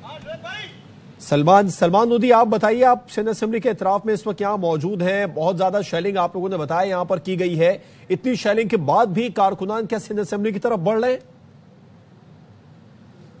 सलमान लोधी, आप बताइए, आप सिंध असेंबली के इतराफ में इस वक्त यहाँ मौजूद हैं। बहुत ज्यादा शेलिंग आप लोगों ने बताया यहाँ पर की गई है। इतनी शेलिंग के बाद भी कारकुनान क्या सिंध असेंबली की तरफ बढ़ रहे हैं?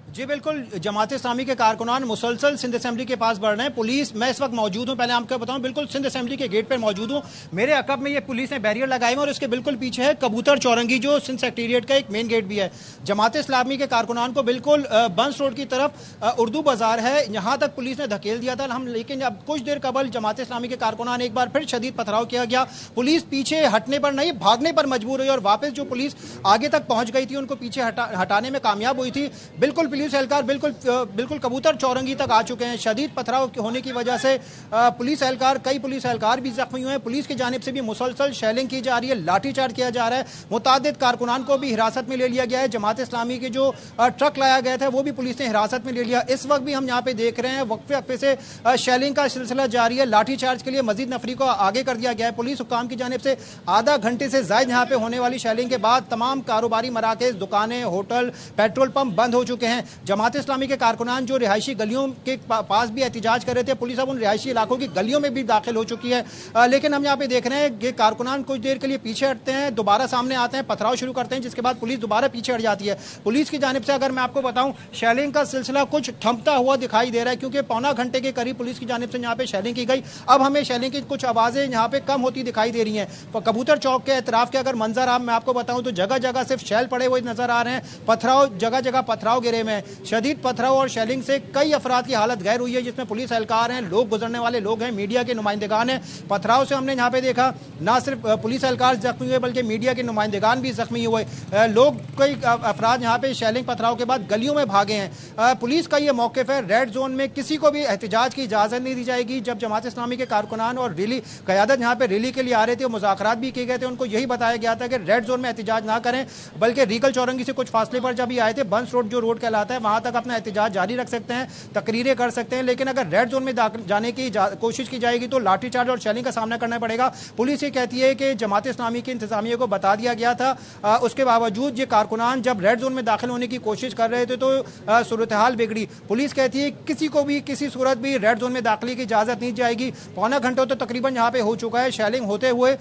जी बिल्कुल, जमात इस्लामी के कारकुनान मुसलसल सिंध असेंबली के पास बढ़ रहे हैं। पुलिस, मैं इस वक्त मौजूद हूं, पहले आपको बताऊं, बिल्कुल सिंध असेंबली के गेट पर मौजूद हूं। मेरे अकब में ये पुलिस ने बैरियर लगाए हैं और इसके बिल्कुल पीछे है कबूतर चौरंगी, जो सिंध सेक्रेटेरिएट का एक मेन गेट भी है। जमात इस्लामी के कारकुनान को बिल्कुल बंस रोड की तरफ उर्दू बाजार है, यहाँ तक पुलिस ने धकेल दिया था लेकिन अब कुछ देर कबल जमात इस्लामी के कारकुनान एक बार फिर शदीद पथराव किया गया। पुलिस पीछे हटने पर नहीं, भागने पर मजबूर हुई और वापस जो पुलिस आगे तक पहुंच गई थी उनको पीछे हटाने में कामयाब हुई थी। बिल्कुल पुलिस एहलकार बिल्कुल कबूतर चौरंगी तक आ चुके हैं। शदीद पथराव होने की वजह से कई पुलिस एहलकार भी जख्मी हुए हैं। पुलिस की जानिब से भी मुसलसल शेलिंग की जा रही है, लाठीचार्ज किया जा रहा है। मुतादिद कारकुनान को भी हिरासत में ले लिया गया है। जमात इस्लामी के जो ट्रक लाया गया था वो भी पुलिस ने हिरासत में ले लिया। इस वक्त भी हम यहाँ पे देख रहे हैं वक्फे से शेलिंग का सिलसिला जारी है। लाठीचार्ज के लिए मजीद नफरी को आगे कर दिया गया है। पुलिस हुकाम की जानिब से आधा घंटे से ज्यादा यहाँ पे होने वाली शेलिंग के बाद तमाम कारोबारी मराकज, दुकानें, होटल, पेट्रोल पंप बंद हो चुके हैं। जमात इस्लामी के कारकुनान जो रिहायशी गलियों के पास भी एहतिजाज कर रहे थे, पुलिस अब उन रिहायशी इलाकों की गलियों में भी दाखिल हो चुकी है। लेकिन हम यहाँ पे देख रहे हैं कि कारकुनान कुछ देर के लिए पीछे हटते हैं, दोबारा सामने आते हैं, पथराव शुरू करते हैं, जिसके बाद पुलिस दोबारा पीछे हट जाती है। पुलिस की जानिब से अगर मैं आपको बताऊं, शेलिंग का सिलसिला कुछ थमता हुआ दिखाई दे रहा है, क्योंकि पौना घंटे के करीब पुलिस की जानिब से यहाँ पे शेलिंग की गई। अब हमें शेलिंग की कुछ आवाजें यहाँ पे कम होती दिखाई दे रही हैं। कबूतर चौक के इतराफ के अगर मंजर आप मैं आपको बताऊं तो जगह जगह सिर्फ शैल पड़े हुए नजर आ रहे हैं। पथराव, जगह जगह पथराव गिरे हुए हैं। शदीद पथराव और शेलिंग से कई अफराद की हालत गैर हुई है, जिसमें पुलिस एहलकार हैं, लोग गुजरने वाले लोग हैं, मीडिया के नुमाइंदगान हैं। पथराव से हमने यहाँ पे देखा ना सिर्फ पुलिस एहलकार जख्मी हुए बल्कि मीडिया के नुमाइंदगान भी जख्मी हुए। लोग, कई अफराद यहाँ पे शेलिंग पथराव के बाद गलियों में भागे हैं। पुलिस का ये मौक़िफ़ है, रेड जोन में किसी को भी एहतिजाज की इजाज़त नहीं दी जाएगी। जब जमात इस्लामी के कारकुनान और रैली क़यादत यहाँ पे रैली के लिए आ रहे थे, मुज़ाकरात भी किए गए थे, उनको यही बताया गया था कि रेड जोन में एहतिजाज ना करें, बल्कि रीगल चौरंगी से कुछ फासले पर जब ये आए थे, बंस रोड जो रोड कहलाता है, वहाँ तक अपना एहतिजाज जारी रख सकते हैं, तकरीरें कर सकते हैं। लेकिन अगर रेड जोन में जाने की कोशिश की जाएगी तो लाठीचार्ज और शेलिंग का सामना करना पड़ेगा। पुलिस ये कहती है कि जमात इस्लामी की इंतजामिया को बता दिया गया था, उसके बावजूद ये कारकुनान जब रेड जोन में दाखिल होने की कोशिश कर रहे थे तो सूरत हाल बिगड़ी। पुलिस कहती है किसी को भी किसी सूरत भी रेड जोन में दाखिले की इजाजत नहीं जाएगी। पौना घंटा तो तकरीबन यहाँ पे हो चुका है शेलिंग होते हुए,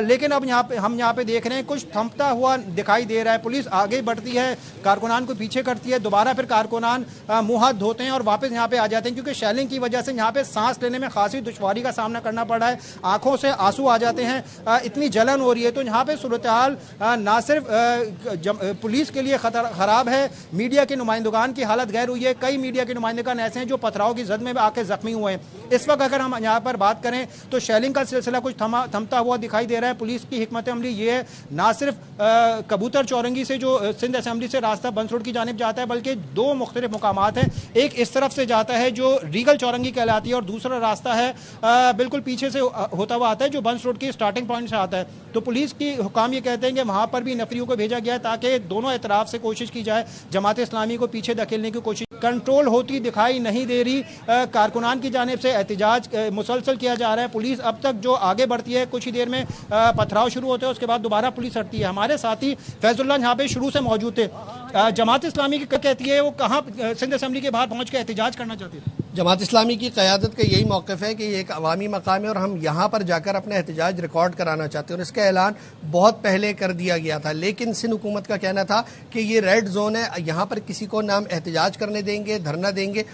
लेकिन अब हम यहाँ पे देख रहे हैं कुछ थमता हुआ दिखाई दे रहा है। पुलिस आगे बढ़ती है, कारकुनान को पीछे करती है, दोबारा फिर कारकुनान मुंह हाथ धोते हैं और वापस यहाँ पे आ जाते हैं, क्योंकि शेलिंग की वजह से यहाँ पे सांस लेने में खासी दुश्वारी का सामना करना पड़ रहा है। आंखों से आंसू आ जाते हैं, इतनी जलन हो रही है। तो यहाँ पे सूरत हाल ना सिर्फ पुलिस के लिए खराब है, मीडिया के नुमाइंदगान की हालत गैर हुई है। कई मीडिया के नुमाइंदगान ऐसे हैं जो पथराव की जद में आके जख्मी हुए हैं। इस वक्त अगर हम यहाँ पर बात करें तो शेलिंग का सिलसिला कुछ थमता हुआ दिखाई दे रहा है। पुलिस की हिकमत अमली ये है, ना सिर्फ कबूतर चौरंगी से जो सिंध असेंबली से रास्ता बंस रोड की जानिब जाता है, बल्कि दो मुख्तलिफ मुकामात हैं। एक इस तरफ से जाता है जो रीगल चौरंगी कहलाती है, और दूसरा रास्ता है बिल्कुल पीछे से होता हुआ आता है जो बंस रोड की स्टार्टिंग पॉइंट से आता है। तो पुलिस की हुकाम ये कहते हैं कि वहां पर भी नफरियों को भेजा गया है ताकि दोनों एतराफ से कोशिश की जाए जमात इस्लामी को पीछे धकेलने की कोशिश। कंट्रोल होती दिखाई नहीं दे रही। कारकुनान की जानिब से एहतिजाज मुसलसल किया जा रहा है। पुलिस अब तक जो आगे बढ़ती है, कुछ ही देर में पथराव शुरू होते हैं, उसके बाद दोबारा पुलिस हटती है। हमारे साथी फैजुल्लाह यहाँ पे शुरू से मौजूद थे। जमात इस्लामी की कहती है वो कहाँ सिंध असेंबली के बाहर पहुंच के एहतिजाज करना चाहती है? जमात इस्लामी की क़यादत का यही मौक़िफ़ है कि ये एक अवामी मकाम है और हम यहाँ पर जाकर अपना एहतिजाज रिकॉर्ड कराना चाहते हैं, और इसका ऐलान बहुत पहले कर दिया गया था। लेकिन सिंध हुकूमत का कहना था कि ये रेड जोन है, यहाँ पर किसी को ना हम एहतिजाज करने देंगे, धरना देंगे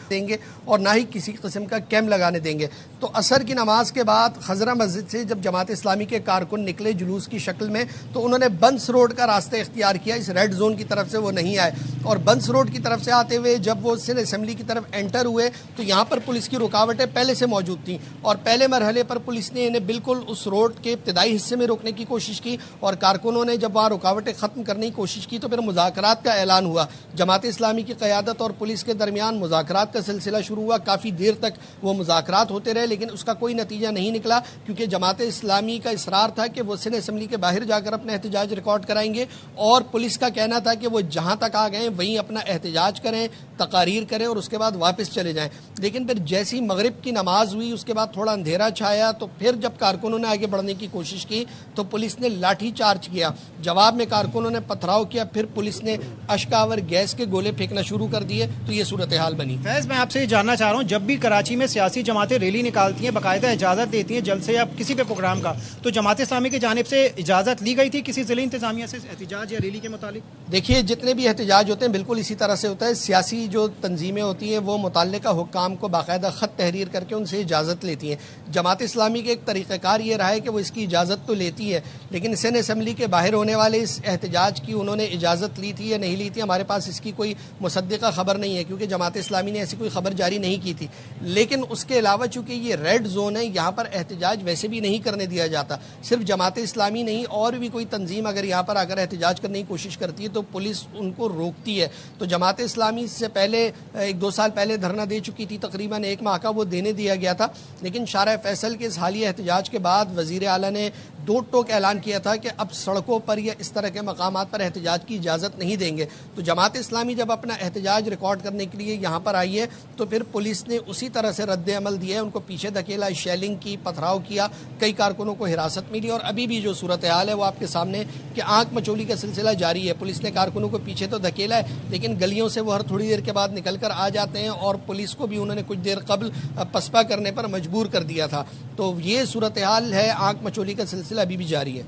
और ना ही किसी किस्म का कैम्प लगाने देंगे। तो असर की नमाज के बाद खजरा मस्जिद से जब जमात इस्लामी के कारकुन निकले जुलूस की शक्ल में, तो उन्होंने बंस रोड का रास्ता इख्तियार किया। इस रेड जोन की तरफ से वो नहीं आए, और बंस रोड की तरफ से आते हुए जब वो सिंध असेंबली की तरफ एंटर हुए तो यहाँ पर पुलिस की रुकावटें पहले से मौजूद थीं, और पहले मरहले पर पुलिस ने इन्हें बिल्कुल उस रोड के इब्तिदाई हिस्से में रोकने की कोशिश की, और कारकुनों ने जब वहाँ रुकावटें ख़त्म करने की कोशिश की तो फिर मुज़ाकरात का ऐलान हुआ। जमात इस्लामी की क़यादत और पुलिस के दरमियान मुज़ाकरात का सिलसिला शुरू हुआ। काफ़ी देर तक वो मुज़ाकरात होते रहे, लेकिन उसका कोई नतीजा नहीं निकला, क्योंकि जमात इस्लामी का इसरार था कि वो सिंध असेंबली के बाहर जाकर अपना एहतिजाज रिकॉर्ड कराएंगे, और पुलिस का कहना था कि वो जहाँ तक आ गए वहीं अपना एहतिजाज करें, तकारीर करें और उसके बाद वापस चले जाएं। لیکن پھر جیسی مغرب کی نماز ہوئی اس کے بعد تھوڑا اندھیرا چھایا تو پھر جب کارکنوں نے آگے بڑھنے کی کوشش کی تو پولیس نے لاٹھی چارج کیا، جواب میں کارکنوں نے پتھراؤ کیا، پھر پولیس نے اشکاور گیس کے گولے پھینکنا شروع کر دیے، تو یہ صورتحال بنی۔ فیض، میں آپ سے یہ جاننا چاہ رہا ہوں، جب بھی کراچی میں سیاسی جماعتیں ریلی نکالتی ہیں، باقاعدہ اجازت دیتی ہیں جلسے یا کسی بھی پروگرام کا، تو جماعت اسلامی کی جانب سے اجازت لی گئی تھی کسی ضلعی انتظامیہ سے احتجاج یا ریلی کے متعلق؟ دیکھیے، جتنے بھی احتجاج ہوتے ہیں بالکل اسی طرح سے ہوتا ہے، سیاسی جو تنظیمیں ہوتی ہیں وہ متعلقہ حکام کو باقاعدہ خط تحریر کر کے ان سے اجازت لیتی ہیں۔ جماعت اسلامی کے ایک طریقہ کار یہ رہا ہے کہ وہ اس کی اجازت تو لیتی ہے، لیکن سندھ اسمبلی کے باہر ہونے والے اس احتجاج کی انہوں نے اجازت لی تھی یا نہیں لی تھی، ہمارے پاس اس کی کوئی مصدقہ خبر نہیں ہے، کیونکہ جماعت اسلامی نے ایسی کوئی خبر جاری نہیں کی تھی۔ لیکن اس کے علاوہ چونکہ یہ ریڈ زون ہے، یہاں پر احتجاج ویسے بھی نہیں کرنے دیا جاتا، صرف جماعت اسلامی نہیں اور بھی کوئی تنظیم اگر یہاں پر آ کر احتجاج کرنے کی کوشش کرتی ہے تو پولیس ان کو روکتی ہے۔ تو جماعت اسلامی سے پہلے 1-2 سال پہلے دھرنا دے چکی تھی، تقریباً 1 ماہ کا وہ دینے دیا گیا تھا، لیکن شارع فیصل کے اس حالیہ احتجاج کے بعد وزیر اعلیٰ نے دو ٹوک اعلان کیا تھا کہ اب سڑکوں پر یا اس طرح کے مقامات پر احتجاج کی اجازت نہیں دیں گے۔ تو جماعت اسلامی جب اپنا احتجاج ریکارڈ کرنے کے لیے یہاں پر آئی ہے تو پھر پولیس نے اسی طرح سے رد عمل دیا ہے، ان کو پیچھے دھکیلا، شیلنگ کی، پتھراؤ کیا، کئی کارکنوں کو حراست ملی، اور ابھی بھی جو صورتحال ہے وہ آپ کے سامنے کہ آنکھ مچولی کا سلسلہ جاری ہے۔ پولیس نے کارکنوں کو پیچھے تو دھکیلا ہے، لیکن گلیوں سے وہ ہر تھوڑی دیر کے بعد نکل کر آ جاتے ہیں، اور پولیس کو بھی انہوں نے کچھ دیر قبل پسپا کرنے پر مجبور کر دیا تھا۔ تو یہ صورتحال ہے، آنکھ مچولی کا سلسلہ ابھی بھی جاری ہے۔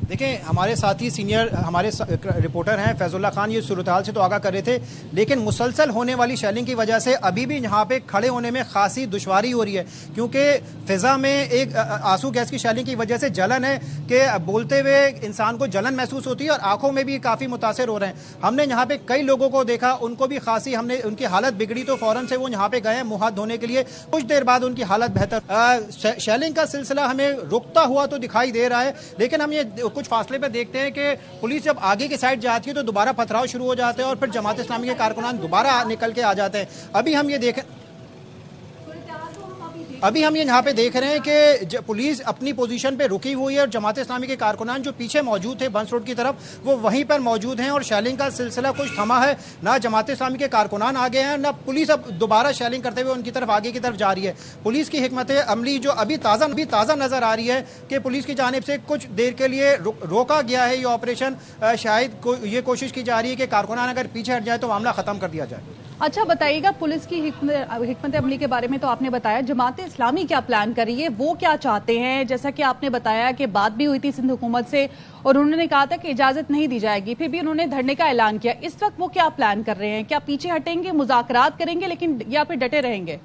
دیکھیں، ہمارے ساتھی سینئر ہمارے رپورٹر ہیں فیض اللہ خان، یہ صورتحال سے تو آگاہ کر رہے تھے، لیکن مسلسل ہونے والی شیلنگ کی وجہ سے ابھی بھی یہاں پہ کھڑے ہونے میں خاصی دشواری ہو رہی ہے، کیونکہ فضا میں ایک آنسو گیس کی شیلنگ کی وجہ سے جلن ہے کہ بولتے ہوئے انسان کو جلن محسوس ہوتی ہے اور آنکھوں میں بھی کافی متاثر ہو رہے ہیں۔ ہم نے یہاں پہ کئی لوگوں کو دیکھا، ان کو بھی خاصی ہم نے ان کی حالت بگڑی تو فوراً سے وہ یہاں پہ گئے منہ ہاتھ دھونے کے لیے، کچھ دیر بعد ان کی حالت بہتر۔ شیلنگ کا سلسلہ ہمیں رکتا ہوا تو دکھائی دے رہا ہے، لیکن ہم یہ کچھ فاصلے پہ دیکھتے ہیں کہ پولیس جب آگے کی سائڈ جاتی ہے تو دوبارہ پتھراؤ شروع ہو جاتے ہیں اور پھر جماعت اسلامی کے کارکنان دوبارہ نکل کے آ جاتے ہیں۔ ابھی ہم یہ یہاں پہ دیکھ رہے ہیں کہ پولیس اپنی پوزیشن پہ رکی ہوئی ہے اور جماعت اسلامی کے کارکنان جو پیچھے موجود تھے بنس روڈ کی طرف وہ وہیں پر موجود ہیں، اور شیلنگ کا سلسلہ کچھ تھما ہے، نہ جماعت اسلامی کے کارکنان آگے ہیں، نہ پولیس اب دوبارہ شیلنگ کرتے ہوئے ان کی طرف آگے کی طرف جا رہی ہے۔ پولیس کی حکمت عملی جو ابھی تازہ نظر آ رہی ہے کہ پولیس کی جانب سے کچھ دیر کے لیے روکا گیا ہے یہ آپریشن، شاید یہ کوشش کی جا رہی ہے کہ کارکنان اگر پیچھے ہٹ جائے تو معاملہ ختم کر دیا جائے۔ اچھا بتائیے گا، پولیس کی حکمت عملی کے بارے میں تو آپ نے بتایا، جماعت اسلامی کیا پلان کر رہی ہے، وہ کیا چاہتے ہیں؟ جیسا کہ آپ نے بتایا کہ بات بھی ہوئی تھی سندھ حکومت سے اور انہوں نے کہا تھا کہ اجازت نہیں دی جائے گی، پھر بھی انہوں نے دھرنے کا اعلان کیا۔ اس وقت وہ کیا پلان کر رہے ہیں؟ کیا پیچھے ہٹیں گے، مذاکرات کریں گے لیکن یا پھر ڈٹے رہیں گے؟